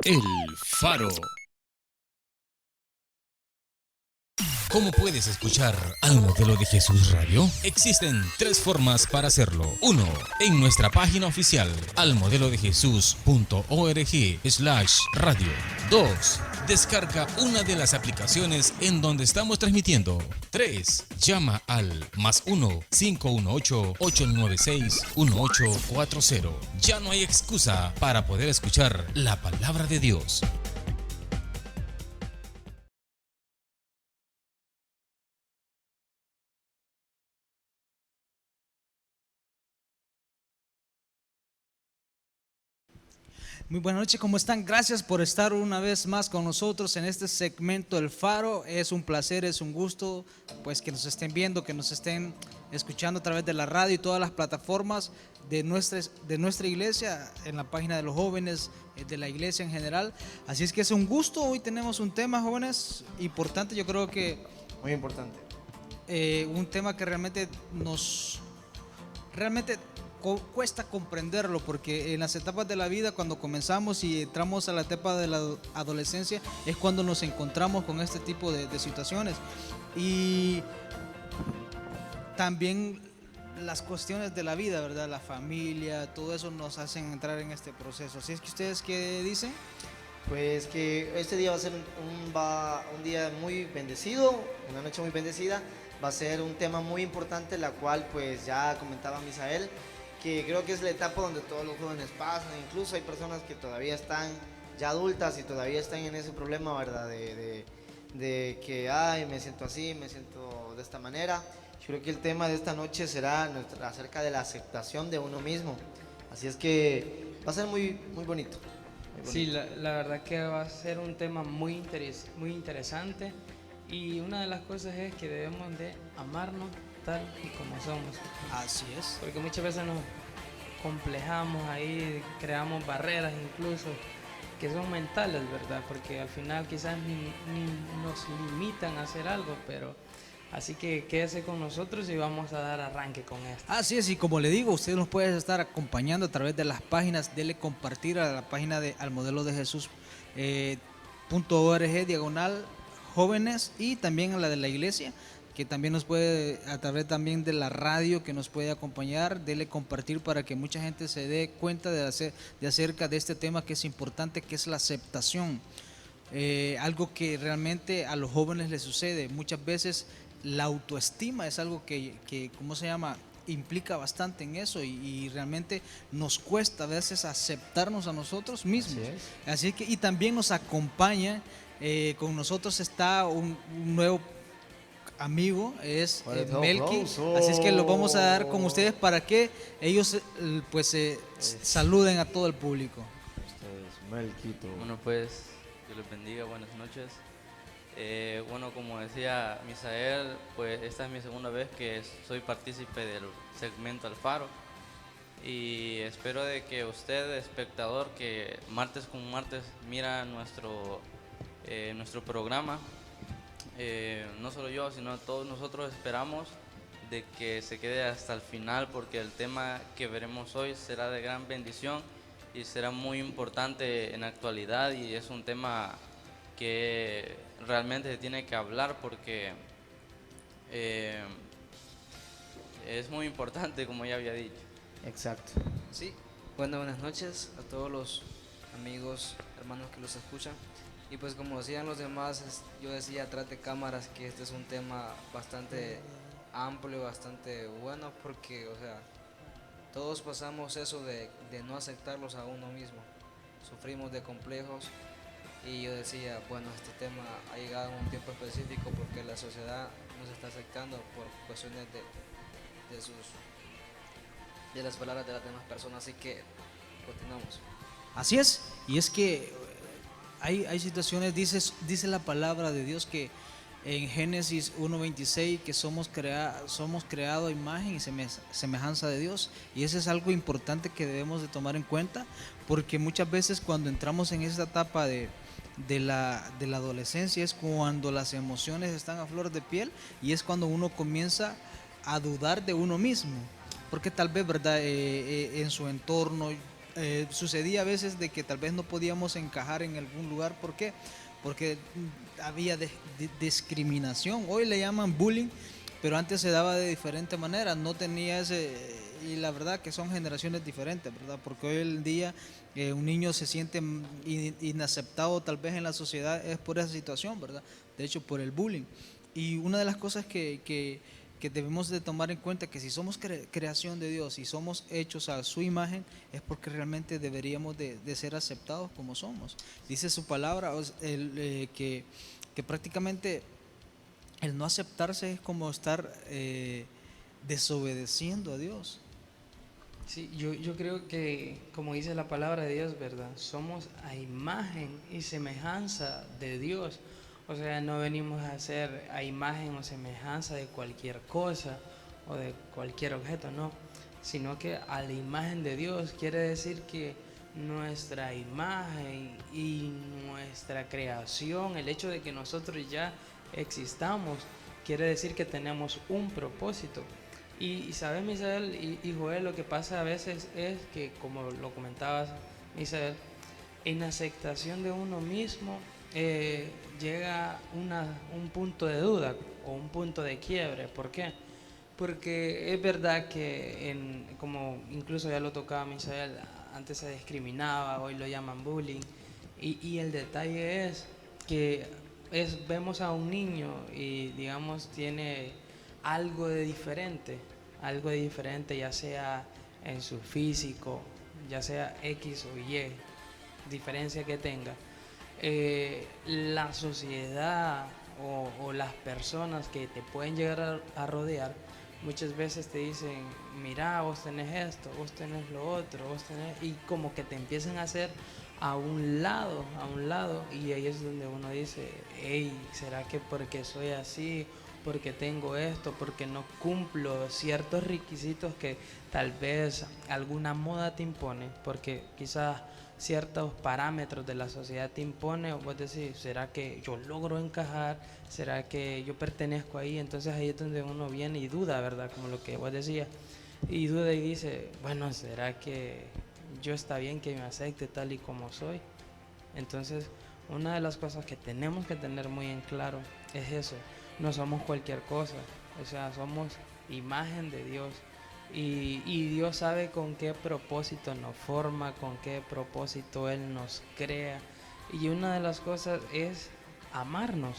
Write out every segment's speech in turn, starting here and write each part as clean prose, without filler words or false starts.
El Faro. ¿Cómo puedes escuchar al Modelo de Jesús Radio? Existen tres formas para hacerlo. 1. En nuestra página oficial, almodelodejesús.org/radio. 2. Descarga una de las aplicaciones en donde estamos transmitiendo. 3. Llama al +1 518 896 1840. Ya no hay excusa para poder escuchar la palabra de Dios. Muy buenas noches, ¿cómo están? Gracias por estar una vez más con nosotros en este segmento El Faro. Es un placer, es un gusto, pues que nos estén viendo, que nos estén escuchando a través de la radio y todas las plataformas de nuestra iglesia, en la página de los jóvenes, de la iglesia en general. Así es que es un gusto. Hoy tenemos un tema, jóvenes, importante. Yo creo que muy importante. Un tema que realmente cuesta comprenderlo, porque en las etapas de la vida, cuando comenzamos y entramos a la etapa de la adolescencia, es cuando nos encontramos con este tipo de situaciones. Y también las cuestiones de la vida, ¿verdad? La familia, todo eso nos hacen entrar en este proceso. Así es que ustedes, ¿qué dicen? Pues que este día va a ser un día muy bendecido, una noche muy bendecida. Va a ser un tema muy importante, la cual pues ya comentaba Misael, que creo que es la etapa donde todos los jóvenes pasan. Incluso hay personas que todavía están ya adultas y todavía están en ese problema, ¿verdad? De que, ay, me siento así, me siento de esta manera. Yo creo que el tema de esta noche será acerca de la aceptación de uno mismo. Así es que va a ser muy, muy bonito. Muy bonito. Sí, la verdad que va a ser un tema muy interesante. Y una de las cosas es que debemos de amarnos tal y como somos. Así es. Porque muchas veces nos complejamos ahí, creamos barreras incluso que son mentales, ¿verdad? Porque al final quizás ni nos limitan a hacer algo, pero así que quédese con nosotros y vamos a dar arranque con esto. Así es, y como le digo, usted nos puede estar acompañando a través de las páginas, dele compartir a la página de almodelodejesús.org/jóvenes y también a la de la iglesia, que también nos puede, a través también de la radio, que nos puede acompañar, dele compartir para que mucha gente se dé cuenta de acerca de este tema que es importante, que es la aceptación. Algo que realmente a los jóvenes les sucede. Muchas veces la autoestima es algo que ¿cómo se llama?, implica bastante en eso, y realmente nos cuesta a veces aceptarnos a nosotros mismos. Así que, y también nos acompaña, con nosotros está un nuevo amigo, es Melky, así es que lo vamos a dar con ustedes para que ellos pues saluden a todo el público. Este es Melquito. Bueno, pues Dios les bendiga, buenas noches. Bueno, como decía Misael, pues esta es mi segunda vez que soy partícipe del segmento El Faro, y espero de que usted, espectador, que martes con martes mira nuestro programa, no solo yo, sino todos nosotros esperamos de que se quede hasta el final, porque el tema que veremos hoy será de gran bendición y será muy importante en la actualidad, y es un tema que realmente se tiene que hablar porque es muy importante, como ya había dicho. Exacto. Sí, buenas noches a todos los amigos, hermanos que los escuchan. Y pues como decían los demás, yo decía atrás de cámaras que este es un tema bastante amplio, bastante bueno, porque, o sea, todos pasamos eso de no aceptarlos a uno mismo. Sufrimos de complejos, y yo decía, bueno, este tema ha llegado en un tiempo específico porque la sociedad nos está aceptando por cuestiones de las palabras de las demás personas. Así que continuamos. Así es, y es que hay situaciones, dice la palabra de Dios que en Génesis 1:26 que somos creados a imagen y semejanza de Dios, y eso es algo importante que debemos de tomar en cuenta, porque muchas veces cuando entramos en esta etapa de la adolescencia es cuando las emociones están a flor de piel, y es cuando uno comienza a dudar de uno mismo, porque tal vez, ¿verdad?, en su entorno sucedía a veces de que tal vez no podíamos encajar en algún lugar. ¿Por qué? Porque había discriminación. Hoy le llaman bullying, pero antes se daba de diferente manera. No tenía ese... Y la verdad que son generaciones diferentes, ¿verdad? Porque hoy en día un niño se siente inaceptado tal vez en la sociedad es por esa situación, ¿verdad? De hecho, por el bullying. Y una de las cosas que debemos de tomar en cuenta que si somos creación de Dios y somos hechos a su imagen, es porque realmente deberíamos de ser aceptados como somos. Dice su palabra que prácticamente el no aceptarse es como estar desobedeciendo a Dios. Sí, yo creo que, como dice la palabra de Dios, ¿verdad? Somos a imagen y semejanza de Dios. O sea, no venimos a ser a imagen o semejanza de cualquier cosa o de cualquier objeto, no. Sino que a la imagen de Dios quiere decir que nuestra imagen y nuestra creación, el hecho de que nosotros ya existamos, quiere decir que tenemos un propósito. Y sabes, Misael y Joel, lo que pasa a veces es que, como lo comentabas, Misael, en aceptación de uno mismo llega un punto de duda o un punto de quiebre. ¿Por qué? Porque es verdad que, como incluso ya lo tocaba Misael, antes se discriminaba, hoy lo llaman bullying. Y el detalle es que vemos a un niño y, digamos, tiene algo de diferente, ya sea en su físico, ya sea X o Y, diferencia que tenga. La sociedad o las personas que te pueden llegar a rodear muchas veces te dicen, mira, vos tenés esto, vos tenés lo otro, vos tenés... Y como que te empiezan a hacer a un lado, y ahí es donde uno dice, hey, ¿será que porque soy así, porque tengo esto, porque no cumplo ciertos requisitos que tal vez alguna moda te impone, porque quizás ciertos parámetros de la sociedad te impone, o vos decís, ¿será que yo logro encajar? ¿Será que yo pertenezco ahí? Entonces ahí es donde uno viene y duda, ¿verdad? Como lo que vos decías, y duda y dice, bueno, ¿será que yo está bien que me acepte tal y como soy? Entonces, una de las cosas que tenemos que tener muy en claro es eso, no somos cualquier cosa, o sea, somos imagen de Dios. Y Dios sabe con qué propósito nos forma, con qué propósito Él nos crea. Y una de las cosas es amarnos,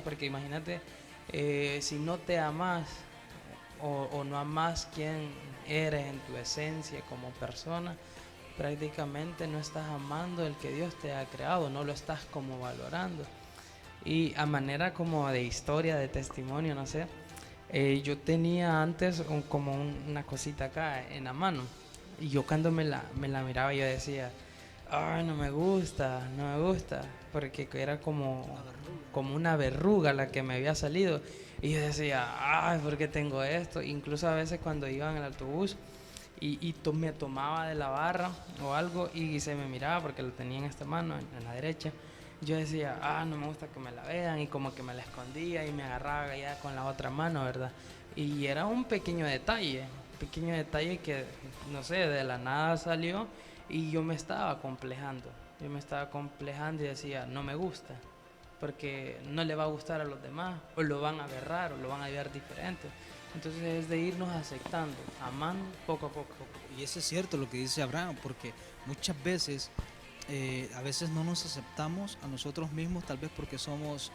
porque imagínate, si no te amas o no amas quién eres en tu esencia como persona, prácticamente no estás amando el que Dios te ha creado, no lo estás como valorando. Y a manera como de historia, de testimonio, no sé, yo tenía antes una cosita acá en la mano, y yo cuando me la miraba yo decía, ay, no me gusta, porque era como una verruga la que me había salido, y yo decía, ay, ¿por qué tengo esto? Incluso a veces cuando iba en el autobús y me tomaba de la barra o algo y se me miraba porque lo tenía en esta mano, en la derecha, yo decía, no me gusta que me la vean, y como que me la escondía y me agarraba ya con la otra mano, ¿verdad? Y era un pequeño detalle que, no sé, de la nada salió, y yo me estaba complejando y decía, no me gusta, porque no le va a gustar a los demás, o lo van a ver raro, lo van a ver diferente. Entonces es de irnos aceptando, amando poco a poco. Y eso es cierto lo que dice Abraham, porque muchas veces, a veces no nos aceptamos a nosotros mismos, tal vez porque somos,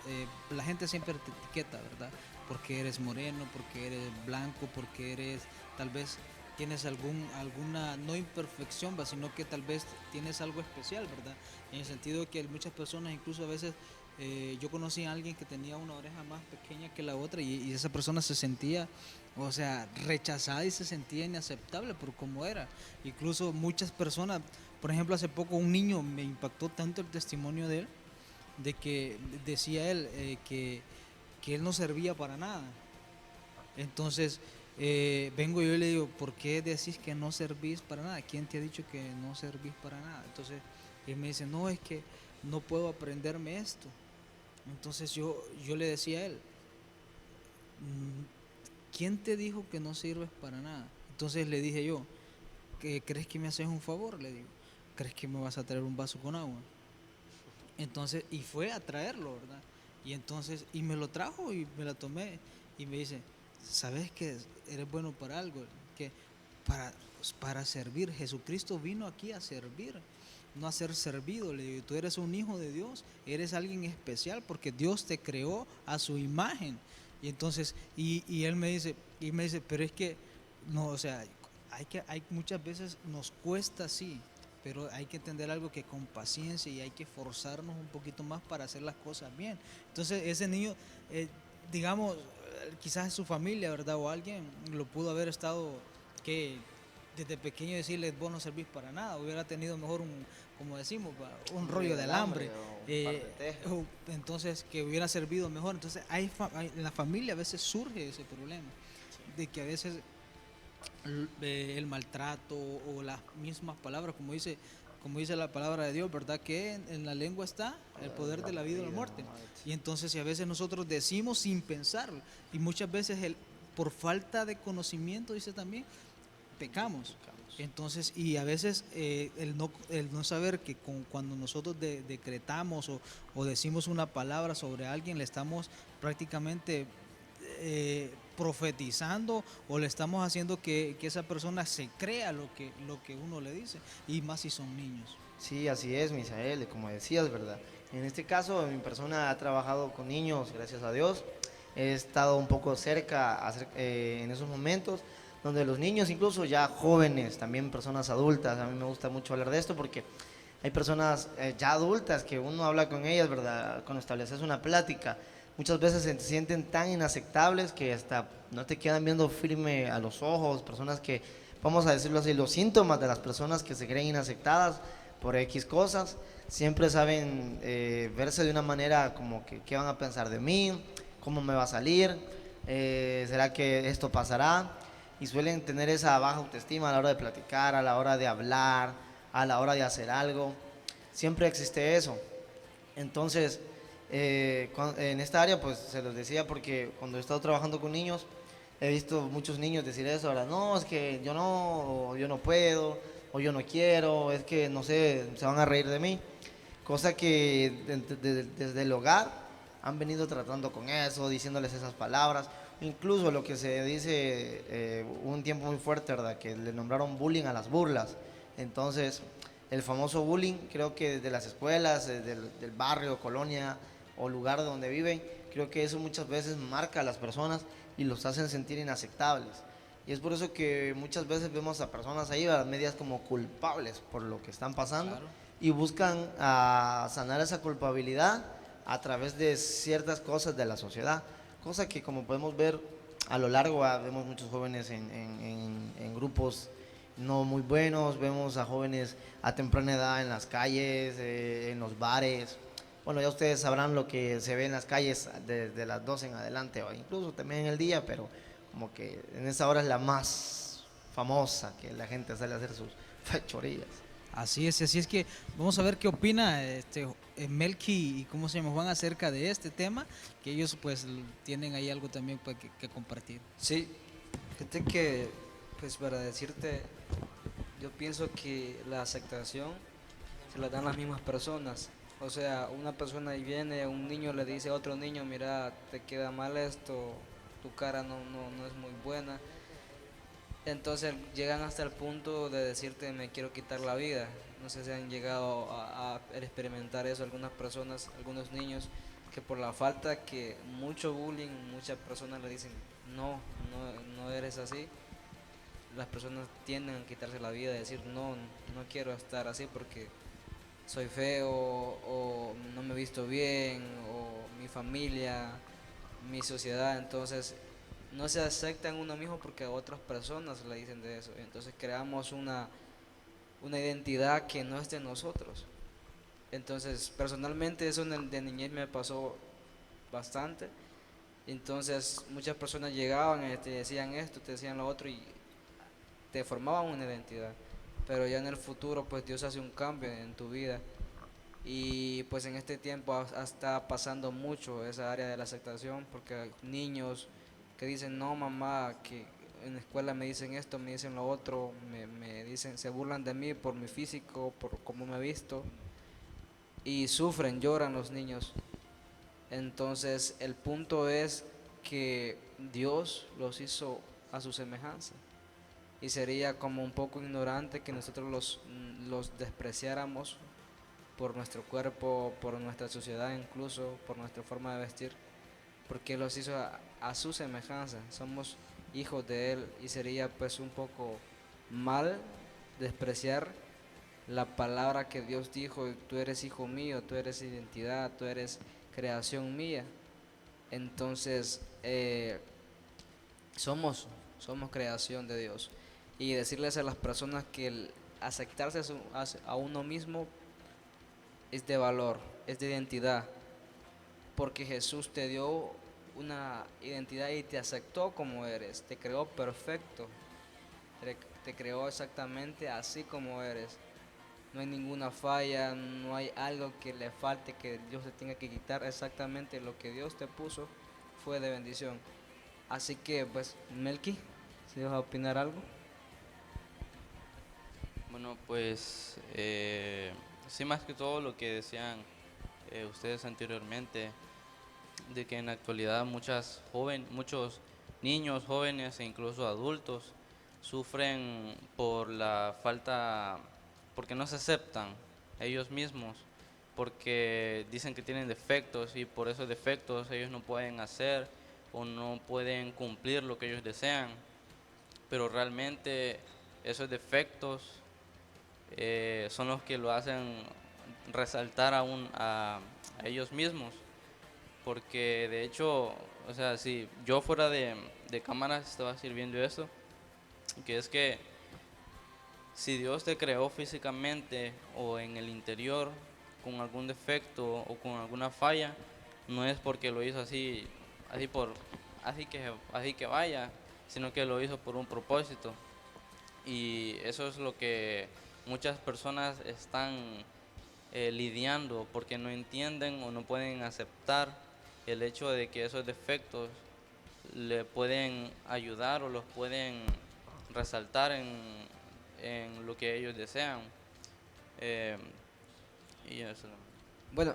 la gente siempre te etiqueta, ¿verdad? Porque eres moreno, porque eres blanco, porque eres, tal vez tienes alguna, no imperfección, sino que tal vez tienes algo especial, ¿verdad? En el sentido de que muchas personas, incluso a veces, yo conocí a alguien que tenía una oreja más pequeña que la otra, y esa persona se sentía, o sea, rechazada, y se sentía inaceptable por cómo era. Incluso muchas personas, por ejemplo, hace poco un niño, me impactó tanto el testimonio de él, de que decía él que él no servía para nada. Entonces, vengo yo y le digo, ¿por qué decís que no servís para nada? ¿Quién te ha dicho que no servís para nada? Entonces, él me dice, no, es que no puedo aprenderme esto. Entonces yo le decía a él, ¿quién te dijo que no sirves para nada? Entonces le dije yo, ¿crees que me haces un favor? Le digo, ¿crees que me vas a traer un vaso con agua? Entonces, y fue a traerlo, ¿verdad? Y entonces, y me lo trajo y me la tomé y me dice, ¿sabes que eres bueno para algo? Que para servir. Jesucristo vino aquí a servir, no a ser servido. Le digo, tú eres un hijo de Dios, eres alguien especial porque Dios te creó a su imagen. Y entonces, y él me dice, pero es que, no, o sea, hay muchas veces nos cuesta así, pero hay que entender algo que con paciencia y hay que forzarnos un poquito más para hacer las cosas bien. Entonces ese niño, digamos, quizás su familia, ¿verdad? O alguien lo pudo haber estado, que desde pequeño decirle, vos no servís para nada, hubiera tenido mejor como decimos, un rollo de alambre. O un par de tejas. Entonces, que hubiera servido mejor. Entonces, en la familia a veces surge ese problema, de que a veces el maltrato o las mismas palabras, como dice la palabra de Dios, ¿verdad? Que en la lengua está el poder de la vida y la muerte. Y entonces, si a veces nosotros decimos sin pensarlo, y muchas veces por falta de conocimiento, dice también, pecamos. Entonces, y a veces el no saber que cuando nosotros decretamos o decimos una palabra sobre alguien, le estamos prácticamente profetizando o le estamos haciendo que esa persona se crea lo que uno le dice, y más si son niños. Sí, así es, Misael, como decías, ¿verdad? En este caso, mi persona ha trabajado con niños, gracias a Dios. He estado un poco cerca en esos momentos, donde los niños, incluso ya jóvenes, también personas adultas, a mí me gusta mucho hablar de esto porque hay personas ya adultas que uno habla con ellas, ¿verdad? Cuando estableces una plática, muchas veces se sienten tan inaceptables que hasta no te quedan viendo firme a los ojos, personas que, vamos a decirlo así, los síntomas de las personas que se creen inaceptadas por X cosas, siempre saben verse de una manera como que, ¿qué van a pensar de mí? ¿Cómo me va a salir? ¿Será que esto pasará? Y suelen tener esa baja autoestima a la hora de platicar, a la hora de hablar, a la hora de hacer algo. Siempre existe eso. Entonces, en esta área, pues se los decía porque cuando he estado trabajando con niños, he visto muchos niños decir eso, ahora, no, es que yo no, o yo no puedo, o yo no quiero, es que no sé, se van a reír de mí. Cosa que desde el hogar han venido tratando con eso, diciéndoles esas palabras. Incluso lo que se dice, un tiempo muy fuerte, ¿verdad? Que le nombraron bullying a las burlas. Entonces, el famoso bullying, creo que desde las escuelas, del barrio, colonia o lugar donde viven, creo que eso muchas veces marca a las personas y los hacen sentir inaceptables. Y es por eso que muchas veces vemos a personas ahí, a medias como culpables por lo que están pasando, claro, y buscan sanar esa culpabilidad a través de ciertas cosas de la sociedad. Cosa que, como podemos ver a lo largo, vemos muchos jóvenes en grupos no muy buenos, vemos a jóvenes a temprana edad en las calles, en los bares. Bueno, ya ustedes sabrán lo que se ve en las calles desde las 12 en adelante, o incluso también en el día, pero como que en esa hora es la más famosa, que la gente sale a hacer sus fechorías. Así es que vamos a ver qué opina Melqui y cómo se llama Juan acerca de este tema, que ellos pues tienen ahí algo también pues, que compartir. Sí, fíjate que, pues para decirte, yo pienso que la aceptación se la dan las mismas personas. O sea, una persona ahí viene, un niño le dice a otro niño, mira, te queda mal esto, tu cara no es muy buena. Entonces llegan hasta el punto de decirte, me quiero quitar la vida. No sé si han llegado a experimentar eso algunas personas, algunos niños, que por la falta que mucho bullying, muchas personas le dicen, no eres así. Las personas tienden a quitarse la vida, decir, no quiero estar así porque soy feo, o no me he visto bien, o mi familia, mi sociedad. Entonces no se aceptan uno mismo porque a otras personas le dicen de eso. Entonces creamos una identidad que no es de nosotros. Entonces, personalmente eso de niñez me pasó bastante. Entonces, muchas personas llegaban y te decían esto, te decían lo otro y te formaban una identidad. Pero ya en el futuro, pues Dios hace un cambio en tu vida. Y pues en este tiempo está pasando mucho esa área de la aceptación, porque hay niños que dicen, no mamá, que en la escuela me dicen esto, me dicen lo otro, me dicen, se burlan de mí por mi físico, por cómo me he visto, y sufren, lloran los niños. Entonces el punto es que Dios los hizo a su semejanza, y sería como un poco ignorante que nosotros los despreciáramos por nuestro cuerpo, por nuestra sociedad, incluso por nuestra forma de vestir, porque los hizo a su semejanza, somos hijos de Él, y sería pues un poco mal despreciar la palabra que Dios dijo: tú eres hijo mío, tú eres identidad, tú eres creación mía. Entonces somos creación de Dios, y decirles a las personas que el aceptarse a uno mismo es de valor, es de identidad, porque Jesús te dio una identidad y te aceptó como eres, te creó perfecto, te creó exactamente así como eres. No hay ninguna falla, no hay algo que le falte, que Dios te tenga que quitar. Exactamente lo que Dios te puso fue de bendición. Así que pues, Melqui, ¿si vas a opinar algo? Bueno, pues sí, más que todo lo que decían ustedes anteriormente, de que en la actualidad muchos niños, jóvenes e incluso adultos sufren por la falta, porque no se aceptan ellos mismos, porque dicen que tienen defectos, y por esos defectos ellos no pueden hacer o no pueden cumplir lo que ellos desean, pero realmente esos defectos son los que lo hacen resaltar a ellos mismos, porque de hecho, o sea, si yo fuera de cámaras estaba sirviendo esto, que es que si Dios te creó físicamente o en el interior con algún defecto o con alguna falla, no es porque lo hizo así que vaya, sino que lo hizo por un propósito. Y eso es lo que muchas personas están lidiando, porque no entienden o no pueden aceptar el hecho de que esos defectos le pueden ayudar o los pueden resaltar en lo que ellos desean. Y eso. Bueno,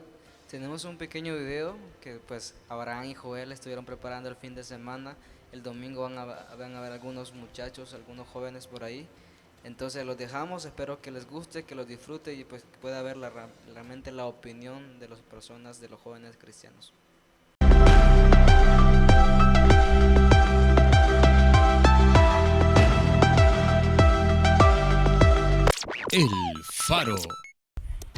tenemos un pequeño video que pues Abraham y Joel estuvieron preparando el fin de semana. El domingo van a ver algunos muchachos, algunos jóvenes por ahí. Entonces los dejamos, espero que les guste, que los disfruten, y pues pueda ver realmente la opinión de las personas, de los jóvenes cristianos. El Faro.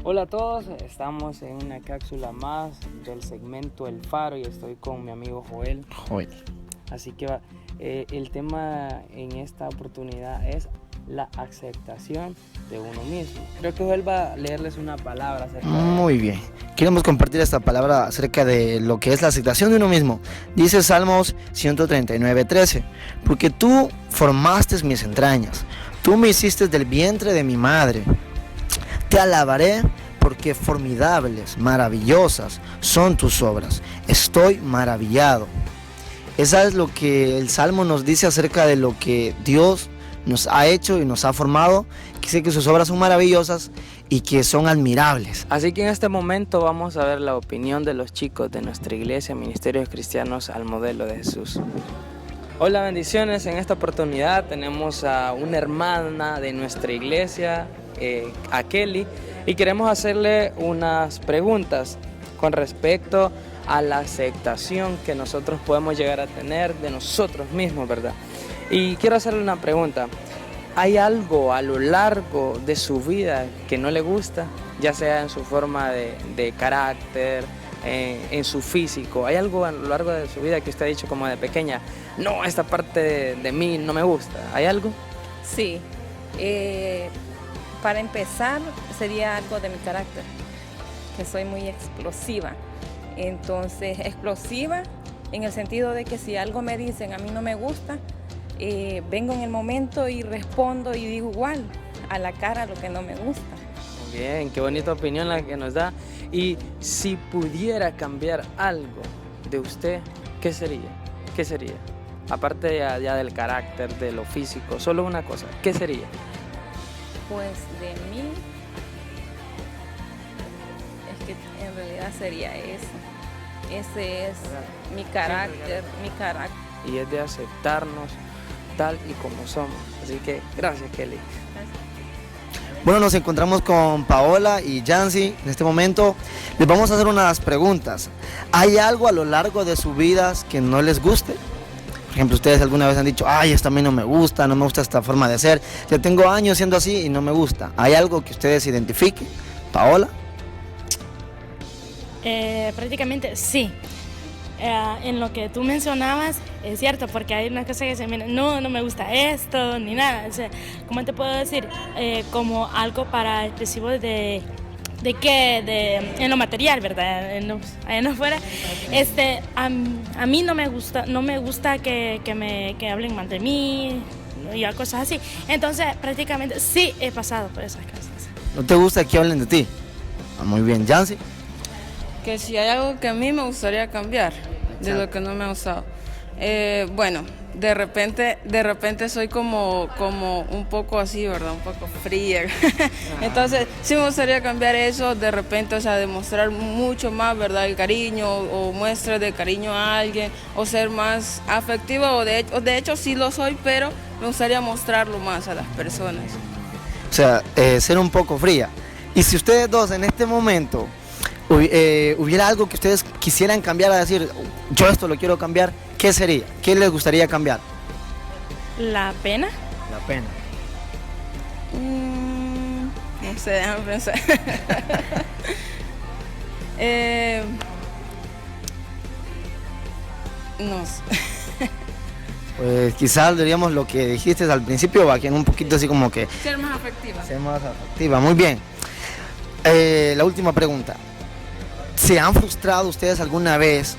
Hola a todos, estamos en una cápsula más del segmento El Faro y estoy con mi amigo Joel. Así que el tema en esta oportunidad es la aceptación de uno mismo. Creo que Joel va a leerles una palabra acerca de... Muy bien, queremos compartir esta palabra acerca de lo que es la aceptación de uno mismo. Dice Salmos 139:13: porque tú formaste mis entrañas, tú me hiciste del vientre de mi madre. Te alabaré porque formidables, maravillosas son tus obras. Estoy maravillado. Esa es lo que el Salmo nos dice acerca de lo que Dios nos ha hecho y nos ha formado, que dice que sus obras son maravillosas y que son admirables. Así que en este momento vamos a ver la opinión de los chicos de nuestra iglesia, Ministerios Cristianos al Modelo de Jesús. Hola, bendiciones. En esta oportunidad tenemos a una hermana de nuestra iglesia, a Kelly, y queremos hacerle unas preguntas con respecto a la aceptación que nosotros podemos llegar a tener de nosotros mismos, ¿verdad? Y quiero hacerle una pregunta. ¿Hay algo a lo largo de su vida que no le gusta? Ya sea en su forma de carácter, en su físico. ¿Hay algo a lo largo de su vida que usted ha dicho como de pequeña: no, esta parte de mí no me gusta? ¿Hay algo? Sí. Para empezar, sería algo de mi carácter, que soy muy explosiva. Entonces, explosiva en el sentido de que si algo me dicen a mí no me gusta, vengo en el momento y respondo y digo igual a la cara lo que no me gusta. Muy bien, qué bonita opinión la que nos da. Y si pudiera cambiar algo de usted, ¿qué sería? ¿Qué sería? aparte ya del carácter, de lo físico, solo una cosa, ¿qué sería? Pues de mí, es que en realidad sería eso. Ese es mi carácter, Y es de aceptarnos tal y como somos. Así que gracias, Kelly. Bueno, nos encontramos con Paola y Yancy en este momento. Les vamos a hacer unas preguntas. ¿Hay algo a lo largo de sus vidas que no les guste? Por ejemplo, ustedes alguna vez han dicho, ay, esto a mí no me gusta esta forma de ser. Ya tengo años siendo así y no me gusta. ¿Hay algo que ustedes identifiquen? Paola. Prácticamente sí. En lo que tú mencionabas es cierto, porque hay una cosa que se mira, no me gusta esto ni nada. O sea, ¿cómo te puedo decir? Como algo para expresivo en lo material, ¿verdad? Allá afuera. A mí no me gusta que hablen mal de mí y cosas así. Entonces, prácticamente sí he pasado por esas cosas. ¿No te gusta que hablen de ti? Muy bien, Yancy. Que si hay algo que a mí me gustaría cambiar, de lo que no me ha gustado. Bueno, de repente soy como un poco así, ¿verdad? Un poco fría. Entonces, sí me gustaría cambiar eso, de repente, o sea, demostrar mucho más, ¿verdad? El cariño, o muestras de cariño a alguien, o ser más afectiva, o de hecho sí lo soy, pero me gustaría mostrarlo más a las personas. O sea, ser un poco fría. Y si ustedes dos en este momento hubiera algo que ustedes quisieran cambiar, a decir, yo esto lo quiero cambiar, ¿qué sería? ¿Qué les gustaría cambiar? La pena. La pena. No sé, déjame pensar. No sé. Pues quizás diríamos lo que dijiste al principio, va, que en un poquito así como que... Ser más afectiva. Ser más afectiva, muy bien. La última pregunta. ¿Se han frustrado ustedes alguna vez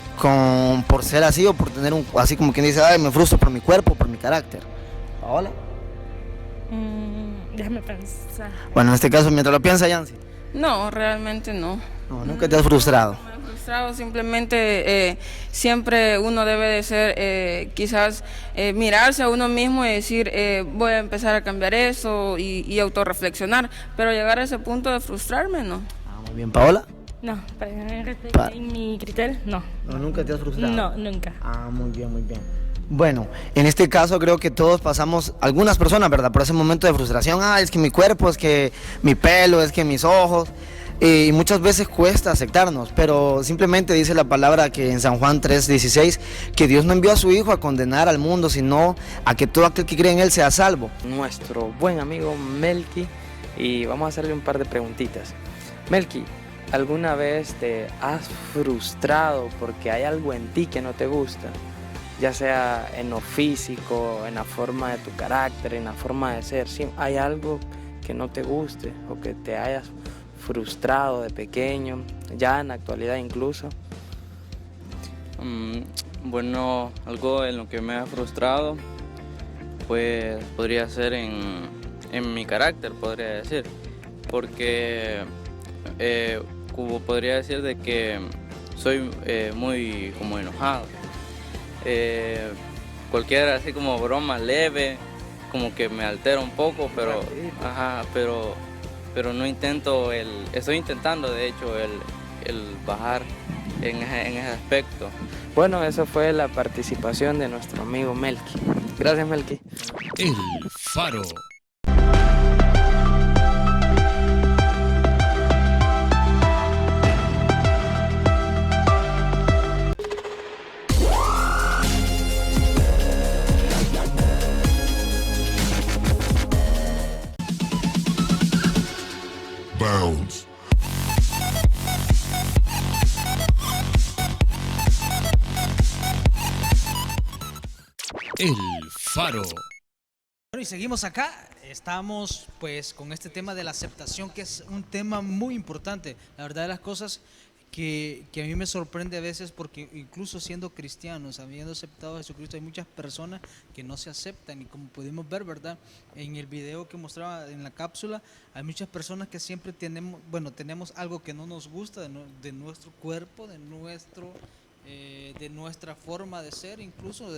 por ser así o por tener así como quien dice, ay, me frustro por mi cuerpo, por mi carácter? ¿Paola? Déjame pensar. Bueno, en este caso, mientras lo piensa, Yancy. No, realmente no. No, nunca te has frustrado. No me he frustrado, simplemente siempre uno debe de ser, quizás mirarse a uno mismo y decir, voy a empezar a cambiar eso y autorreflexionar, pero llegar a ese punto de frustrarme, no. Muy bien, ¿Paola? No, en mi criterio, no. No, nunca te has frustrado. No, nunca. Muy bien, muy bien. Bueno, en este caso creo que todos pasamos, algunas personas, ¿verdad? Por ese momento de frustración, es que mi cuerpo, es que mi pelo, es que mis ojos, y muchas veces cuesta aceptarnos, pero simplemente dice la palabra que en San Juan 3:16, que Dios no envió a su Hijo a condenar al mundo, sino a que todo aquel que cree en Él sea salvo. Nuestro buen amigo Melky, y vamos a hacerle un par de preguntitas. Melky, ¿alguna vez te has frustrado porque hay algo en ti que no te gusta? Ya sea en lo físico, en la forma de tu carácter, en la forma de ser. ¿Sí? ¿Hay algo que no te guste o que te hayas frustrado de pequeño, ya en la actualidad incluso? Bueno, algo en lo que me ha frustrado, pues podría ser en mi carácter, podría decir. Porque como podría decir de que soy muy como enojado. Cualquier así como broma leve, como que me altera un poco, pero no estoy intentando de hecho el bajar en ese aspecto. Bueno, eso fue la participación de nuestro amigo Melky. Gracias, Melky. El Faro. Bounce. El Faro. Bueno, y seguimos acá, estamos pues con este tema de la aceptación, que es un tema muy importante. La verdad de las cosas que a mí me sorprende a veces, porque incluso siendo cristianos, habiendo aceptado a Jesucristo, hay muchas personas que no se aceptan, y como pudimos ver, ¿verdad? En el video que mostraba en la cápsula, hay muchas personas que siempre tenemos algo que no nos gusta de nuestro cuerpo, de nuestro de nuestra forma de ser, incluso,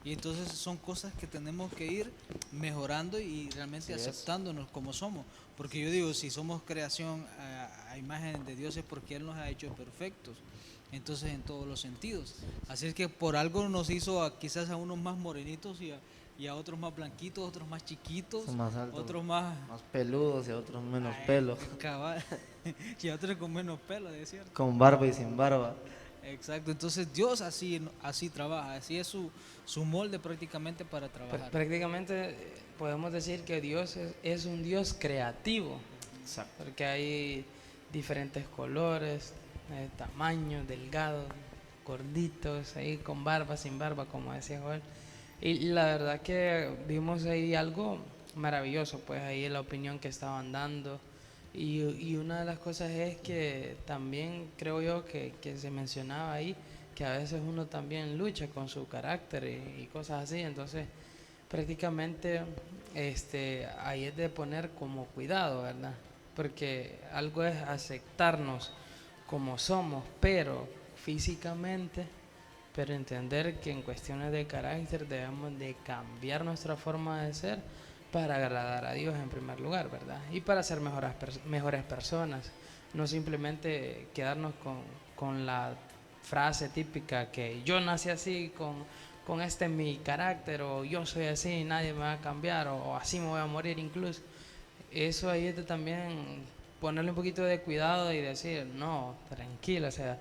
y entonces son cosas que tenemos que ir mejorando y realmente aceptándonos como somos, porque yo digo, si somos creación a imagen de Dios es porque Él nos ha hecho perfectos, entonces en todos los sentidos, así es que por algo nos hizo quizás a unos más morenitos y a otros más blanquitos, otros más chiquitos, Más altos, otros más peludos y a otros menos pelo. cabal, y a otros con menos pelo, es cierto. Con barba y sin barba. Exacto, entonces Dios así trabaja, así es su molde prácticamente para trabajar. Prácticamente podemos decir que Dios es un Dios creativo. Exacto. Porque hay diferentes colores, tamaños, delgados, gorditos, ahí con barba, sin barba, como decía Joel. Y la verdad que vimos ahí algo maravilloso, pues ahí la opinión que estaban dando. Y una de las cosas es que también creo yo que se mencionaba ahí, que a veces uno también lucha con su carácter y cosas así, entonces prácticamente ahí es de poner como cuidado, ¿verdad? Porque algo es aceptarnos como somos, pero físicamente, pero entender que en cuestiones de carácter debemos de cambiar nuestra forma de ser para agradar a Dios en primer lugar, ¿verdad? Y para ser mejores personas, no simplemente quedarnos con la frase típica que yo nací así, con mi carácter, o yo soy así, nadie me va a cambiar, o así me voy a morir incluso. Eso ahí es de también ponerle un poquito de cuidado y decir, no, tranquilo, o sea,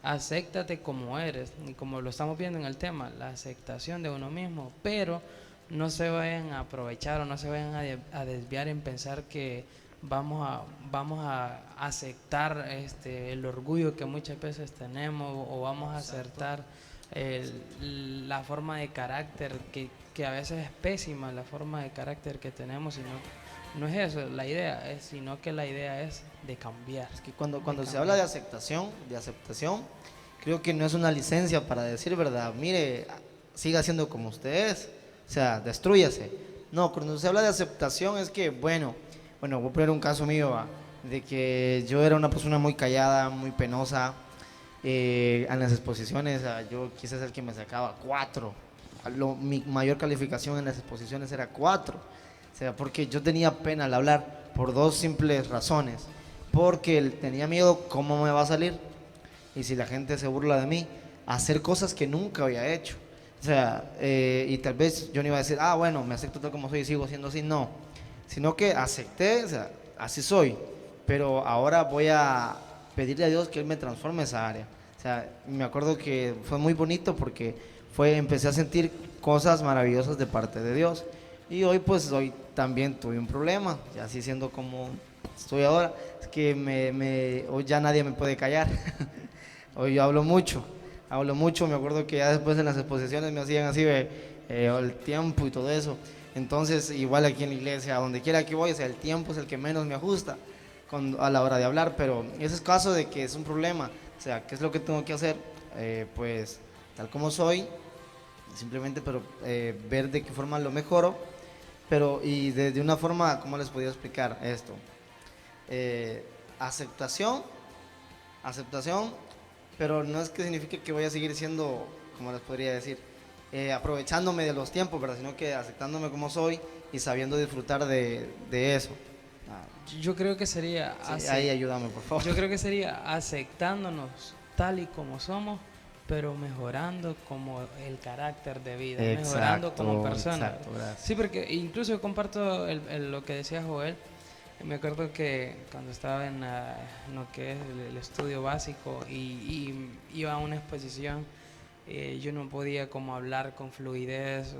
acéptate como eres, y como lo estamos viendo en el tema, la aceptación de uno mismo, pero no se vayan a aprovechar o no se vayan a desviar en pensar que vamos a aceptar el orgullo que muchas veces tenemos, o vamos a aceptar la forma de carácter que a veces es pésima, la forma de carácter que tenemos, sino no es eso la idea, sino que la idea es de cambiar. Es que cuando se habla de aceptación, creo que no es una licencia para decir, verdad, mire, siga siendo como usted es, o sea, destrúyase. No, cuando se habla de aceptación es que, bueno, voy a poner un caso mío, de que yo era una persona muy callada, muy penosa, en las exposiciones, yo quise ser el que me sacaba 4, mi mayor calificación en las exposiciones era 4, o sea, porque yo tenía pena al hablar por 2 simples razones, porque tenía miedo cómo me va a salir, y si la gente se burla de mí, hacer cosas que nunca había hecho. O sea, y tal vez yo no iba a decir, bueno, me acepto tal como soy y sigo siendo así, no. Sino que acepté, o sea, así soy, pero ahora voy a pedirle a Dios que Él me transforme esa área. O sea, me acuerdo que fue muy bonito porque empecé a sentir cosas maravillosas de parte de Dios. Y hoy también tuve un problema, ya así siendo como estoy ahora, es que hoy ya nadie me puede callar. Hoy yo hablo mucho, me acuerdo que ya después en las exposiciones me hacían así el tiempo y todo eso. Entonces, igual aquí en la iglesia, donde quiera que voy, o sea, el tiempo es el que menos me ajusta a la hora de hablar, pero ese es caso de que es un problema. O sea, ¿qué es lo que tengo que hacer? Pues, tal como soy, simplemente, pero ver de qué forma lo mejoro, pero y de una forma, ¿cómo les podría explicar esto? Aceptación, pero no es que signifique que voy a seguir siendo, como les podría decir, aprovechándome de los tiempos, ¿verdad? Sino que aceptándome como soy y sabiendo disfrutar de eso. Yo creo que sería sí, ahí ayúdame, por favor. Yo creo que sería aceptándonos tal y como somos, pero mejorando como el carácter de vida, mejorando como persona. Exacto, gracias. Sí, porque incluso comparto lo que decía Joel. Me acuerdo que cuando estaba en lo que es el estudio básico y iba a una exposición, yo no podía como hablar con fluidez,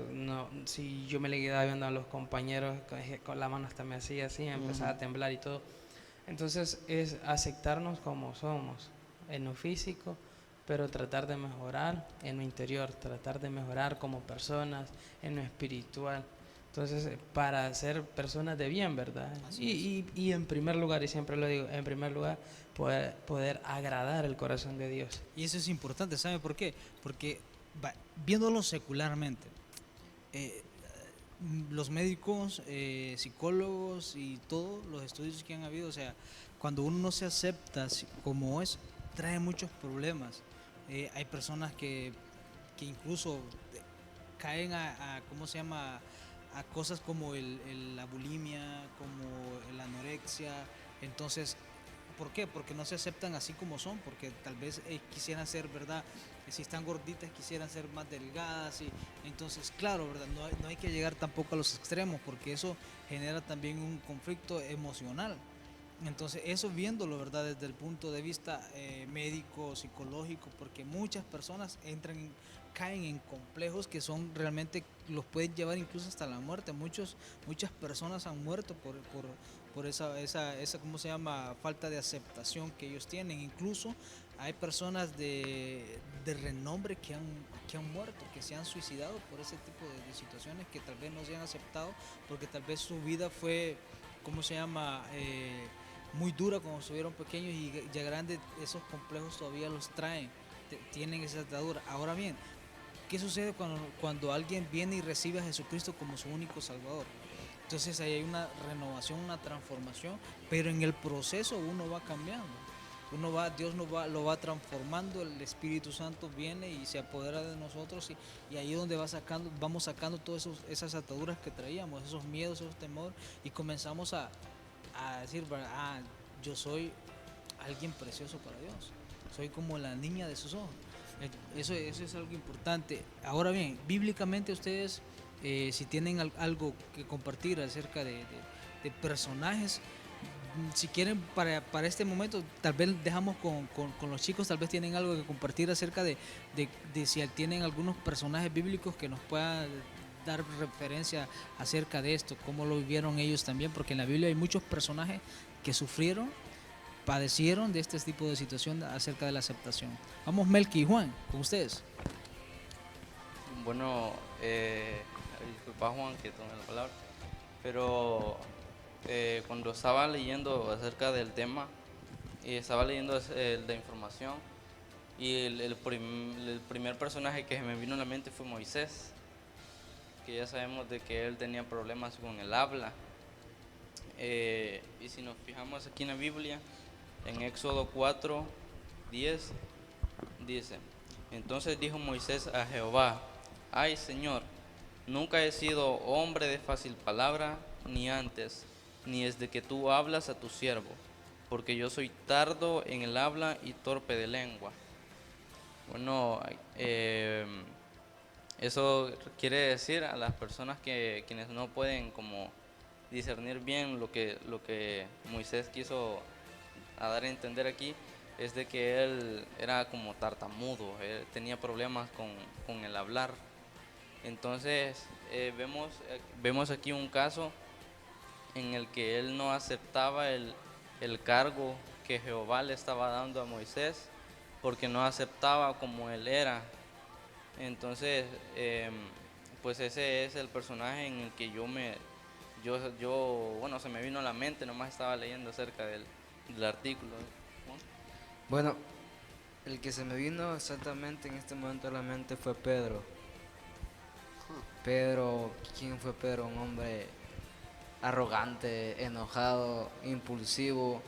si yo me le quedaba viendo a los compañeros, con la mano hasta me hacía así, empezaba a temblar y todo. Entonces es aceptarnos como somos, en lo físico, pero tratar de mejorar en lo interior, tratar de mejorar como personas, en lo espiritual. Entonces, para ser personas de bien, ¿verdad? Y en primer lugar, y siempre lo digo, en primer lugar, poder agradar el corazón de Dios. Y eso es importante, ¿sabe por qué? Porque viéndolo secularmente, los médicos, psicólogos y todos los estudios que han habido, o sea, cuando uno no se acepta como es, trae muchos problemas. Hay personas que incluso caen ¿cómo se llama? A cosas como la bulimia, como la anorexia. Entonces, ¿por qué? Porque no se aceptan así como son, porque tal vez quisieran ser, ¿verdad? Si están gorditas quisieran ser más delgadas. Y entonces, claro, ¿verdad? No hay que llegar tampoco a los extremos, porque eso genera también un conflicto emocional. Entonces, eso viéndolo, ¿verdad? Desde el punto de vista médico, psicológico, porque muchas personas caen en complejos que son realmente, los pueden llevar incluso hasta la muerte. Muchas personas han muerto por esa, ¿cómo se llama? Falta de aceptación que ellos tienen. Incluso hay personas de renombre que han muerto, que se han suicidado por ese tipo de situaciones, que tal vez no se han aceptado, porque tal vez su vida fue, ¿cómo se llama? Muy dura cuando estuvieron pequeños, y ya grandes esos complejos todavía los traen, tienen esa atadura. Ahora bien, ¿qué sucede cuando alguien viene y recibe a Jesucristo como su único Salvador? Entonces ahí hay una renovación, una transformación, pero en el proceso uno va cambiando. Dios lo va transformando, el Espíritu Santo viene y se apodera de nosotros, y ahí es donde vamos sacando todas esas ataduras que traíamos, esos miedos, esos temores, y comenzamos a decir, yo soy alguien precioso para Dios, soy como la niña de sus ojos. Eso es algo importante. Ahora bien, bíblicamente ustedes, si tienen algo que compartir acerca de personajes, si quieren para este momento, tal vez dejamos con los chicos, tal vez tienen algo que compartir acerca de si tienen algunos personajes bíblicos que nos puedan dar referencia acerca de esto, cómo lo vivieron ellos también, porque en la Biblia hay muchos personajes que sufrieron, padecieron de este tipo de situación acerca de la aceptación. Vamos, Melqui y Juan, con ustedes. Bueno, disculpa Juan que tome la palabra, pero cuando estaba leyendo acerca del tema, y estaba leyendo la información, y el primer personaje que me vino a la mente fue Moisés, que ya sabemos de que él tenía problemas con el habla. Y si nos fijamos aquí en la Biblia, en Éxodo 4:10 dice: entonces dijo Moisés a Jehová: ay Señor, nunca he sido hombre de fácil palabra, ni antes, ni desde que tú hablas a tu siervo, porque yo soy tardo en el habla y torpe de lengua. Bueno, eso quiere decir a las personas quienes no pueden como discernir bien lo que Moisés quiso a dar a entender aquí, es de que él era como tartamudo, él tenía problemas con el hablar. Entonces vemos aquí un caso en el que él no aceptaba el cargo que Jehová le estaba dando a Moisés, porque no aceptaba como él era. Entonces, pues ese es el personaje en el que bueno, se me vino a la mente, nomás estaba leyendo acerca del artículo. Bueno, el que se me vino exactamente en este momento a la mente fue Pedro. Pedro, ¿quién fue Pedro? Un hombre arrogante, enojado, impulsivo,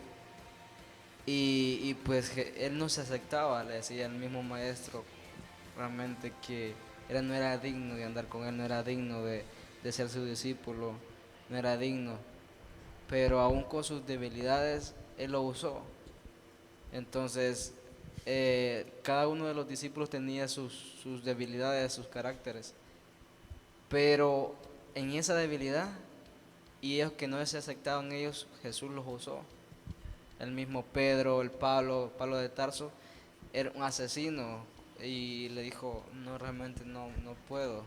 y pues él no se aceptaba, le decía el mismo maestro realmente que él no era digno de andar con él, no era digno de ser su discípulo, no era digno, pero aún con sus debilidades él lo usó. Entonces cada uno de los discípulos tenía sus debilidades, sus caracteres, pero en esa debilidad y ellos que no se aceptaban ellos, Jesús los usó. El mismo Pedro, Pablo de Tarso, era un asesino y le dijo: no, realmente no puedo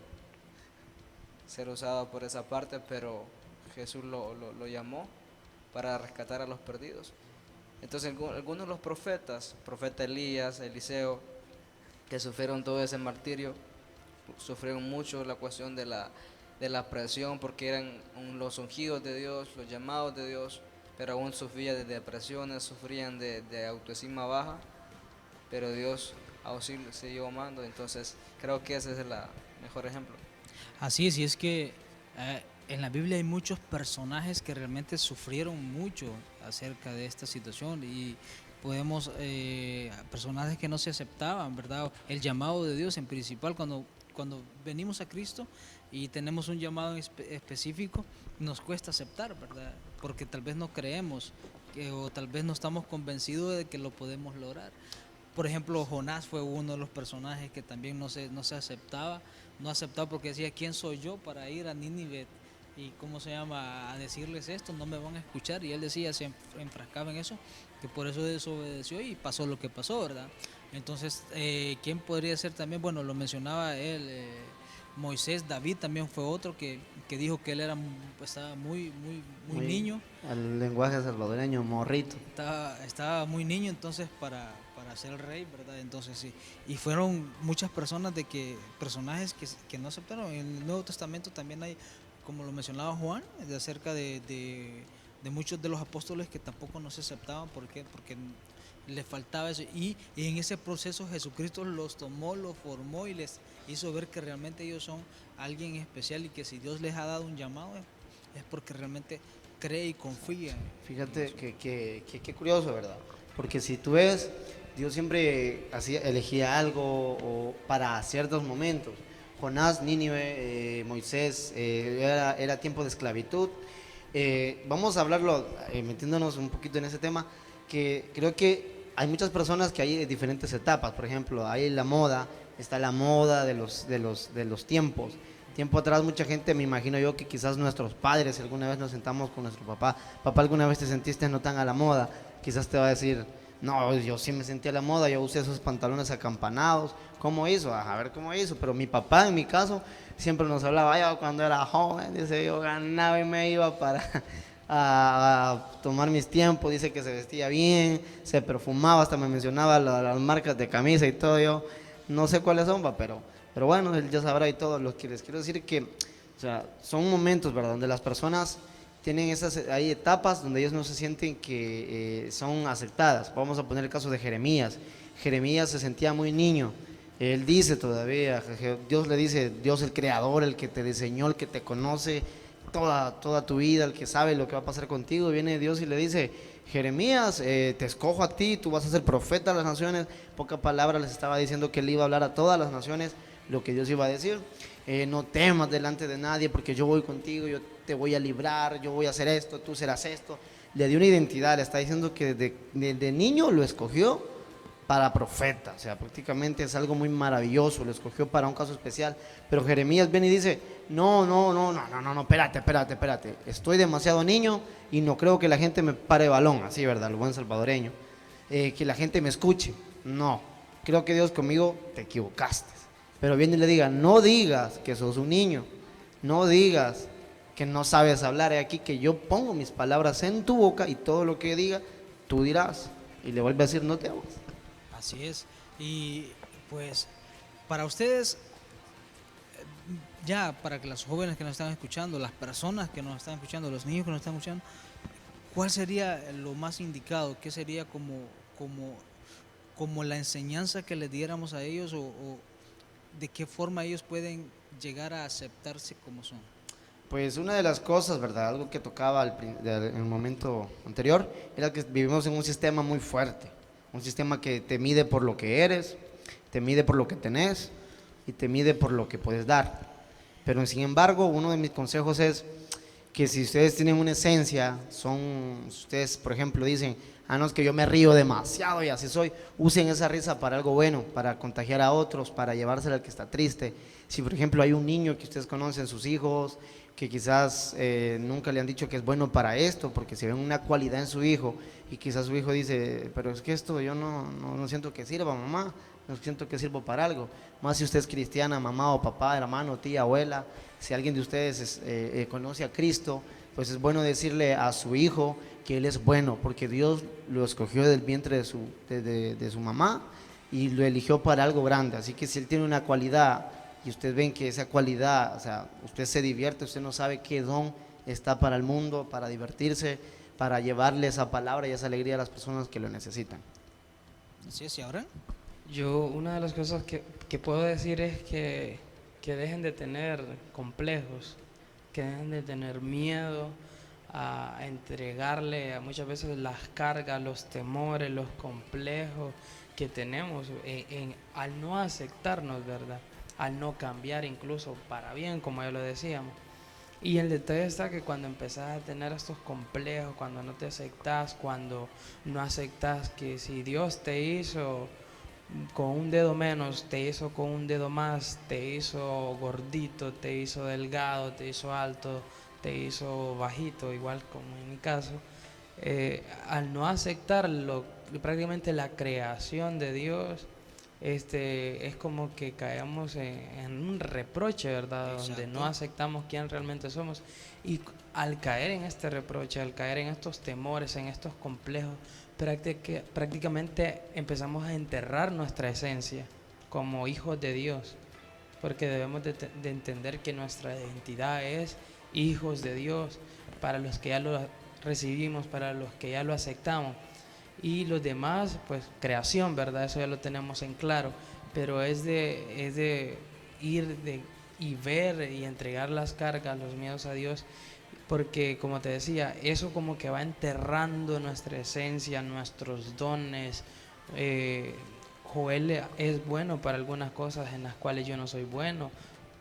ser usado por esa parte, pero Jesús lo llamó para rescatar a los perdidos. Entonces algunos de los profeta Elías, Eliseo, que sufrieron todo ese martirio, sufrieron mucho la cuestión de la presión, porque eran los ungidos de Dios, los llamados de Dios, pero aún sufrían de depresiones, sufrían de autoestima baja, pero Dios aún siguió amando. Entonces creo que ese es el mejor ejemplo. Así es, y es que en la Biblia hay muchos personajes que realmente sufrieron mucho acerca de esta situación, y podemos, personajes que no se aceptaban, ¿verdad? El llamado de Dios en principal, cuando venimos a Cristo y tenemos un llamado específico, nos cuesta aceptar, ¿verdad? Porque tal vez no creemos o tal vez no estamos convencidos de que lo podemos lograr. Por ejemplo, Jonás fue uno de los personajes que también no se aceptaba, no aceptaba porque decía, ¿quién soy yo para ir a Nínive? Y cómo se llama, a decirles esto, no me van a escuchar. Y él decía, se enfrascaba en eso, que por eso desobedeció y pasó lo que pasó, ¿verdad? Entonces, ¿quién podría ser también? Bueno, lo mencionaba él, Moisés. David también fue otro que dijo que él estaba muy niño. El lenguaje salvadoreño, morrito. Estaba muy niño entonces para ser el rey, ¿verdad? Entonces sí. Y fueron muchas personajes que no aceptaron. En el Nuevo Testamento también hay, como lo mencionaba Juan, acerca de muchos de los apóstoles que tampoco no se aceptaban. ¿Por qué? Porque les faltaba eso. Y en ese proceso Jesucristo los tomó, los formó y les hizo ver que realmente ellos son alguien especial y que si Dios les ha dado un llamado es porque realmente cree y confía. Fíjate que curioso, ¿verdad? Porque si tú ves, Dios siempre elegía algo para ciertos momentos. Jonás, Nínive, Moisés, era tiempo de esclavitud. Vamos a hablarlo, metiéndonos un poquito en ese tema, que creo que hay muchas personas que hay diferentes etapas. Por ejemplo, hay la moda, está la moda de los tiempos. Tiempo atrás mucha gente, me imagino yo, que quizás nuestros padres, si alguna vez nos sentamos con nuestro papá, ¿alguna vez te sentiste no tan a la moda? Quizás te va a decir, no, yo sí me sentí a la moda, yo usé esos pantalones acampanados. ¿Cómo hizo? A ver cómo hizo. Pero mi papá, en mi caso, siempre nos hablaba, yo cuando era joven, dice, yo ganaba y me iba a tomar mis tiempos. Dice que se vestía bien, se perfumaba, hasta me mencionaba las marcas de camisa y todo. Yo no sé cuáles son, pero bueno, él ya sabrá y todo. Lo que les quiero decir que, o sea, son momentos, ¿verdad?, donde las personas tienen hay etapas donde ellos no se sienten que son aceptadas. Vamos a poner el caso de Jeremías. Jeremías se sentía muy niño. Él dice todavía, Dios le dice, Dios el creador, el que te diseñó, el que te conoce toda tu vida, el que sabe lo que va a pasar contigo. Viene Dios y le dice, Jeremías, te escojo a ti, tú vas a ser profeta a las naciones. Pocas palabras les estaba diciendo que él iba a hablar a todas las naciones lo que Dios iba a decir. No temas delante de nadie porque yo voy contigo, yo te voy a librar, yo voy a hacer esto, tú serás esto. Le dio una identidad, le está diciendo que de niño lo escogió para profeta. O sea, prácticamente es algo muy maravilloso, lo escogió para un caso especial. Pero Jeremías viene y dice, no, espérate, estoy demasiado niño y no creo que la gente me pare balón, así, ¿verdad?, el buen salvadoreño, que la gente me escuche. No, creo que Dios conmigo, te equivocaste. Pero viene y le diga, no digas que sos un niño, no digas que no sabes hablar. He aquí que yo pongo mis palabras en tu boca y todo lo que diga, tú dirás. Y le vuelve a decir, no temas. Así es. Y pues, para ustedes, ya para que los jóvenes que nos están escuchando, las personas que nos están escuchando, los niños que nos están escuchando, ¿cuál sería lo más indicado? ¿Qué sería como la enseñanza que les diéramos a ellos o de qué forma ellos pueden llegar a aceptarse como son? Pues una de las cosas, ¿verdad?, algo que tocaba en el momento anterior, era que vivimos en un sistema muy fuerte, un sistema que te mide por lo que eres, te mide por lo que tenés y te mide por lo que puedes dar. Pero sin embargo, uno de mis consejos es que si ustedes tienen una esencia, ustedes por ejemplo dicen, no, es que yo me río demasiado y así soy, usen esa risa para algo bueno, para contagiar a otros, para llevársela al que está triste. Si por ejemplo hay un niño que ustedes conocen, sus hijos, que quizás nunca le han dicho que es bueno para esto, porque se ven una cualidad en su hijo, y quizás su hijo dice, pero es que esto yo no siento que sirva, mamá, no siento que sirva para algo. Más si usted es cristiana, mamá o papá, hermano, tía, abuela, si alguien de ustedes conoce a Cristo, pues es bueno decirle a su hijo que él es bueno, porque Dios lo escogió del vientre de su mamá y lo eligió para algo grande. Así que si él tiene una cualidad y ustedes ven que esa cualidad, o sea, usted se divierte, usted no sabe qué don está para el mundo, para divertirse, para llevarle esa palabra y esa alegría a las personas que lo necesitan. Así es. ¿Y ahora? Yo, una de las cosas que puedo decir es que dejen de tener complejos, que dejen de tener miedo a entregarle a muchas veces las cargas, los temores, los complejos que tenemos al no aceptarnos, ¿verdad? Al no cambiar incluso para bien, como ya lo decíamos. Y el detalle está que cuando empezás a tener estos complejos, cuando no te aceptas, cuando no aceptas que si Dios te hizo con un dedo menos, te hizo con un dedo más, te hizo gordito, te hizo delgado, te hizo alto, te hizo bajito, igual como en mi caso, al no aceptar prácticamente la creación de Dios, es como que caemos en un reproche, ¿verdad? Exacto. Donde no aceptamos quién realmente somos. Y al caer en este reproche, al caer en estos temores, en estos complejos, prácticamente empezamos a enterrar nuestra esencia como hijos de Dios, porque debemos de entender que nuestra identidad es hijos de Dios, para los que ya lo recibimos, para los que ya lo aceptamos. Y los demás, pues creación, ¿verdad? Eso ya lo tenemos en claro, pero es de ir y ver y entregar las cargas, los miedos a Dios, porque como te decía, eso como que va enterrando nuestra esencia, nuestros dones. Joel es bueno para algunas cosas en las cuales yo no soy bueno.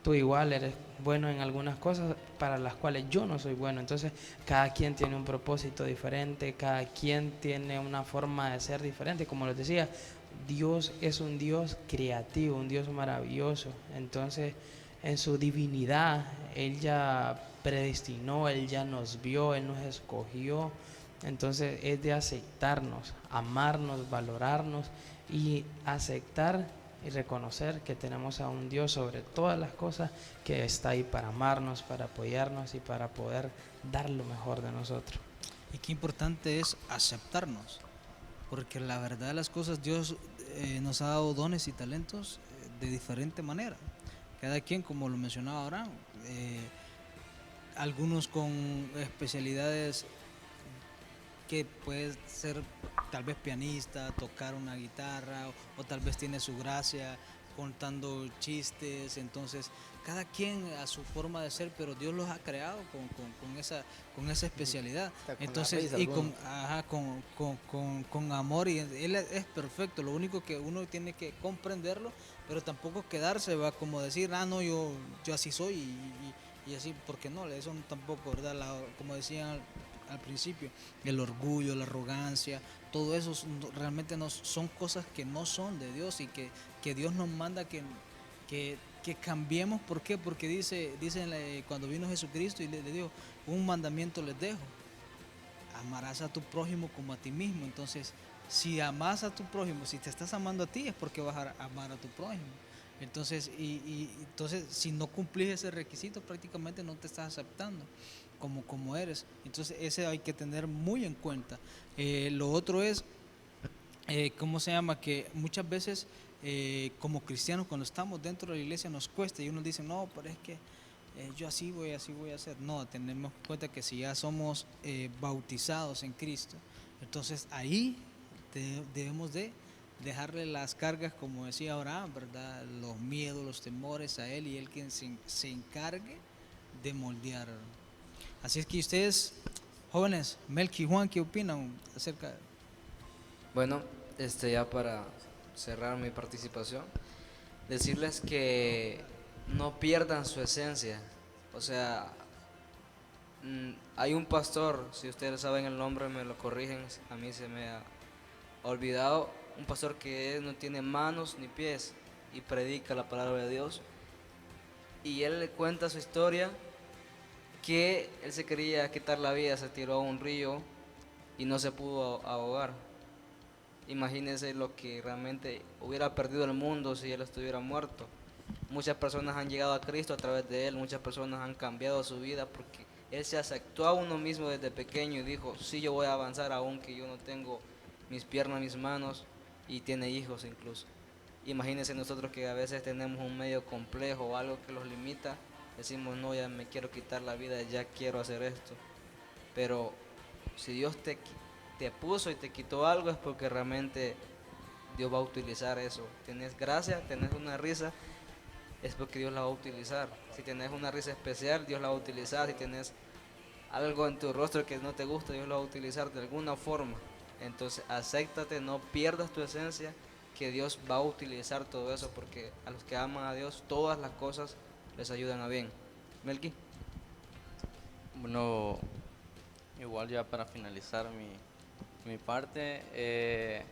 Tú igual eres bueno en algunas cosas para las cuales yo no soy bueno. Entonces, cada quien tiene un propósito diferente, cada quien tiene una forma de ser diferente. Como les decía, Dios es un Dios creativo, un Dios maravilloso. Entonces, en su divinidad, Él ya predestinó, Él ya nos vio, Él nos escogió. Entonces, es de aceptarnos, amarnos, valorarnos y aceptar y reconocer que tenemos a un Dios sobre todas las cosas, que está ahí para amarnos, para apoyarnos y para poder dar lo mejor de nosotros. Y qué importante es aceptarnos, porque la verdad de las cosas, Dios nos ha dado dones y talentos de diferente manera. Cada quien, como lo mencionaba ahora, algunos con especialidades que puede ser tal vez pianista, tocar una guitarra, o tal vez tiene su gracia contando chistes. Entonces cada quien a su forma de ser, pero Dios los ha creado con esa especialidad. Entonces, y con amor, y Él es perfecto. Lo único que uno tiene que comprenderlo, pero tampoco quedarse, va como decir, no, yo así soy y así, porque no, eso tampoco, ¿verdad? Como decían al principio, el orgullo, la arrogancia, todo eso realmente no son cosas que no son de Dios, y que Dios nos manda que cambiemos. ¿Por qué? Porque dice cuando vino Jesucristo y le dijo, un mandamiento les dejo: amarás a tu prójimo como a ti mismo. Entonces, si amas a tu prójimo, si te estás amando a ti, es porque vas a amar a tu prójimo. Entonces, entonces si no cumplís ese requisito, prácticamente no te estás aceptando como eres. Entonces, ese hay que tener muy en cuenta. Lo otro es, ¿cómo se llama? Que muchas veces como cristianos, cuando estamos dentro de la iglesia, nos cuesta, y uno dice, no, pero es que yo así voy a hacer. No, tenemos en cuenta que si ya somos bautizados en Cristo, entonces ahí debemos de dejarle las cargas, como decía Abraham, ¿verdad? Los miedos, los temores a Él, y Él quien se encargue de moldear. Así es que ustedes, jóvenes, Melqui y Juan, ¿qué opinan acerca? Bueno, ya para cerrar mi participación, decirles que no pierdan su esencia. O sea, hay un pastor, si ustedes saben el nombre me lo corrigen, a mí se me ha olvidado, un pastor que no tiene manos ni pies y predica la palabra de Dios, y él le cuenta su historia, que él se quería quitar la vida, se tiró a un río y no se pudo ahogar. Imagínense lo que realmente hubiera perdido el mundo si él estuviera muerto. Muchas personas han llegado a Cristo a través de él, muchas personas han cambiado su vida porque él se aceptó a uno mismo desde pequeño y dijo, sí, yo voy a avanzar aunque yo no tengo mis piernas, mis manos, y tiene hijos incluso. Imagínense nosotros que a veces tenemos un medio complejo o algo que los limita, decimos, no, ya me quiero quitar la vida, ya quiero hacer esto. Pero si Dios te puso y te quitó algo, es porque realmente Dios va a utilizar eso. Tenés gracia, tenés una risa, es porque Dios la va a utilizar. Si tenés una risa especial, Dios la va a utilizar. Si tenés algo en tu rostro que no te gusta, Dios lo va a utilizar de alguna forma. Entonces, acéptate, no pierdas tu esencia, que Dios va a utilizar todo eso, porque a los que aman a Dios, todas las cosas les ayudan a bien. Melqui. Bueno, igual ya para finalizar mi parte,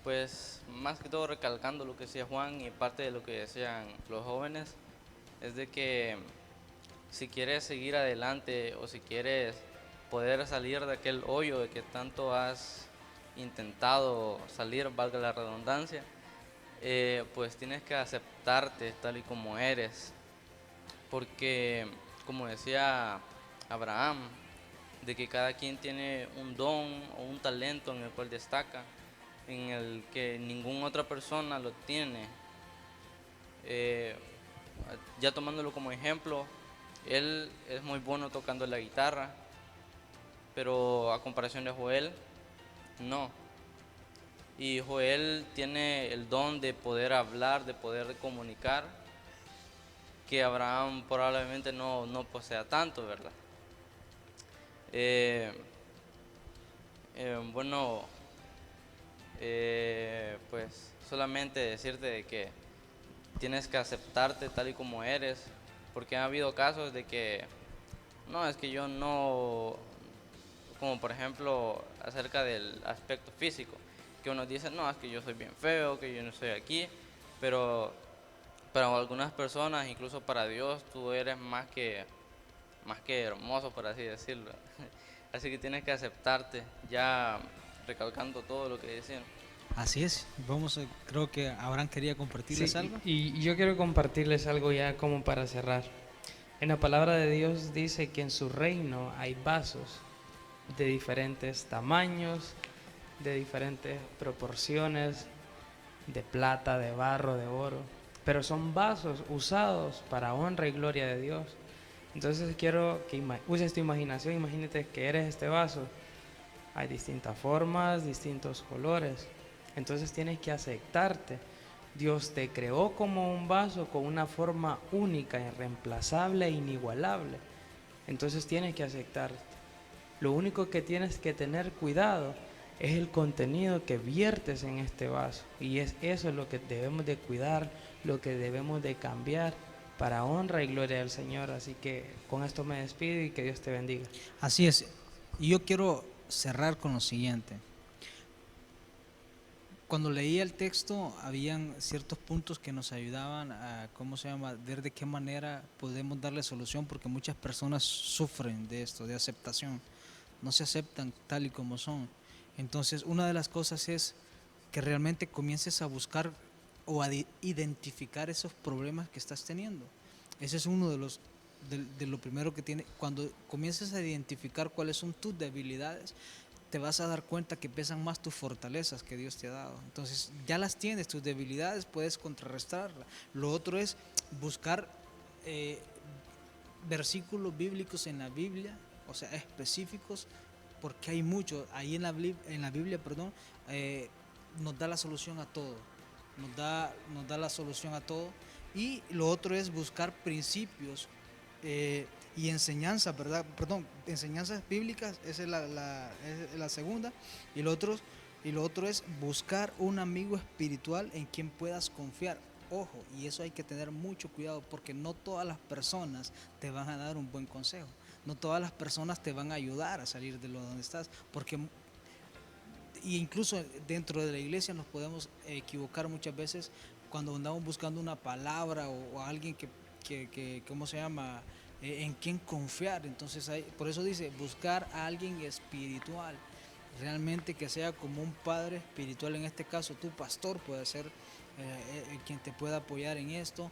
pues más que todo recalcando lo que decía Juan y parte de lo que decían los jóvenes, es de que si quieres seguir adelante o si quieres poder salir de aquel hoyo de que tanto has intentado salir, valga la redundancia, pues tienes que aceptarte tal y como eres, porque como decía Abraham, de que cada quien tiene un don o un talento en el cual destaca, en el que ninguna otra persona lo tiene. Ya tomándolo como ejemplo, él es muy bueno tocando la guitarra, pero a comparación de Joel, no. Y Joel tiene el don de poder hablar, de poder comunicar, que Abraham probablemente no posea tanto, ¿verdad? Bueno, pues solamente decirte de que tienes que aceptarte tal y como eres, porque ha habido casos de que, no, es que yo no, como por ejemplo acerca del aspecto físico, que uno dice, no, es que yo soy bien feo, que yo no estoy aquí, pero para algunas personas, incluso para Dios, tú eres más que hermoso, por así decirlo. Así que tienes que aceptarte, ya recalcando todo lo que decían. Así es, creo que Abraham quería compartirles algo. Y yo quiero compartirles algo ya como para cerrar. En la palabra de Dios dice que en su reino hay vasos de diferentes tamaños, de diferentes proporciones, de plata, de barro, de oro, pero son vasos usados para honra y gloria de Dios. Entonces quiero que uses tu imaginación, imagínate que eres este vaso. Hay distintas formas, distintos colores. Entonces tienes que aceptarte. Dios te creó como un vaso con una forma única, irreemplazable e inigualable. Entonces tienes que aceptarte. Lo único que tienes que tener cuidado es el contenido que viertes en este vaso. Y es eso lo que debemos de cuidar, lo que debemos de cambiar para honra y gloria del Señor. Así que con esto me despido y que Dios te bendiga. Así es. Y yo quiero cerrar con lo siguiente. Cuando leía el texto, habían ciertos puntos que nos ayudaban a, ver de qué manera podemos darle solución, porque muchas personas sufren de esto, de aceptación. No se aceptan tal y como son. Entonces, una de las cosas es que realmente comiences a buscar o a identificar esos problemas que estás teniendo. Ese es uno de lo primero que tiene. Cuando comiences a identificar cuáles son tus debilidades, te vas a dar cuenta que pesan más tus fortalezas que Dios te ha dado. Entonces ya las tienes, tus debilidades puedes contrarrestarlas. Lo otro es buscar versículos bíblicos en la Biblia, o sea, específicos, porque hay muchos. Ahí en la Biblia, nos da la solución a todo. Nos da la solución a todo. Y lo otro es buscar principios y enseñanzas, ¿verdad? Enseñanzas bíblicas, esa es la segunda. Y lo otro es buscar un amigo espiritual en quien puedas confiar. Ojo, y eso hay que tener mucho cuidado, porque no todas las personas te van a dar un buen consejo. No todas las personas te van a ayudar a salir de lo donde estás, porque incluso dentro de la iglesia nos podemos equivocar muchas veces cuando andamos buscando una palabra o alguien que ¿cómo se llama? En quien confiar. Entonces por eso dice, buscar a alguien espiritual, realmente que sea como un padre espiritual. En este caso tu pastor puede ser quien te pueda apoyar en esto.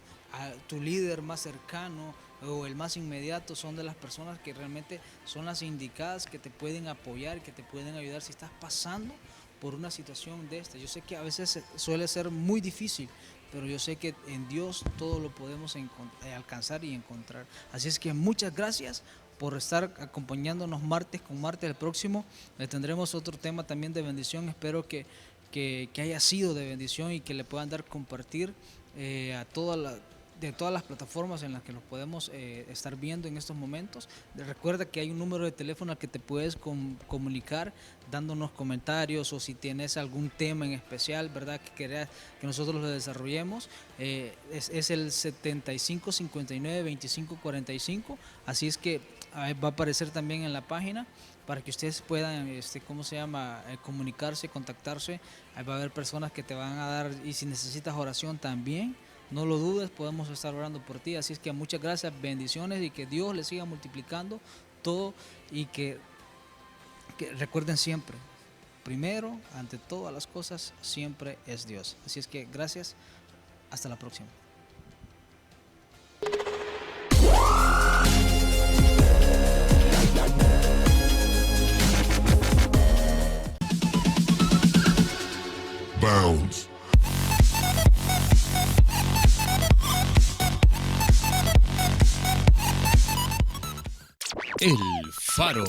Tu líder más cercano o el más inmediato son de las personas que realmente son las indicadas, que te pueden apoyar, que te pueden ayudar si estás pasando por una situación de esta. Yo sé que a veces suele ser muy difícil, pero yo sé que en Dios todo lo podemos alcanzar y encontrar. Así es que muchas gracias por estar acompañándonos martes con martes. El próximo le tendremos otro tema también de bendición. Espero que haya sido de bendición y que le puedan dar compartir a toda de todas las plataformas en las que los podemos estar viendo en estos momentos. Recuerda que hay un número de teléfono al que te puedes comunicar dándonos comentarios, o si tienes algún tema en especial, ¿verdad?, que quieras que nosotros lo desarrollemos. Es el 7559-2545, así es que va a aparecer también en la página para que ustedes puedan, comunicarse, contactarse. Ahí va a haber personas que te van a dar, y si necesitas oración también, no lo dudes, podemos estar orando por ti. Así es que muchas gracias, bendiciones, y que Dios les siga multiplicando todo, y que recuerden siempre, primero, ante todas las cosas, siempre es Dios. Así es que gracias, hasta la próxima. Bounce. El Faro.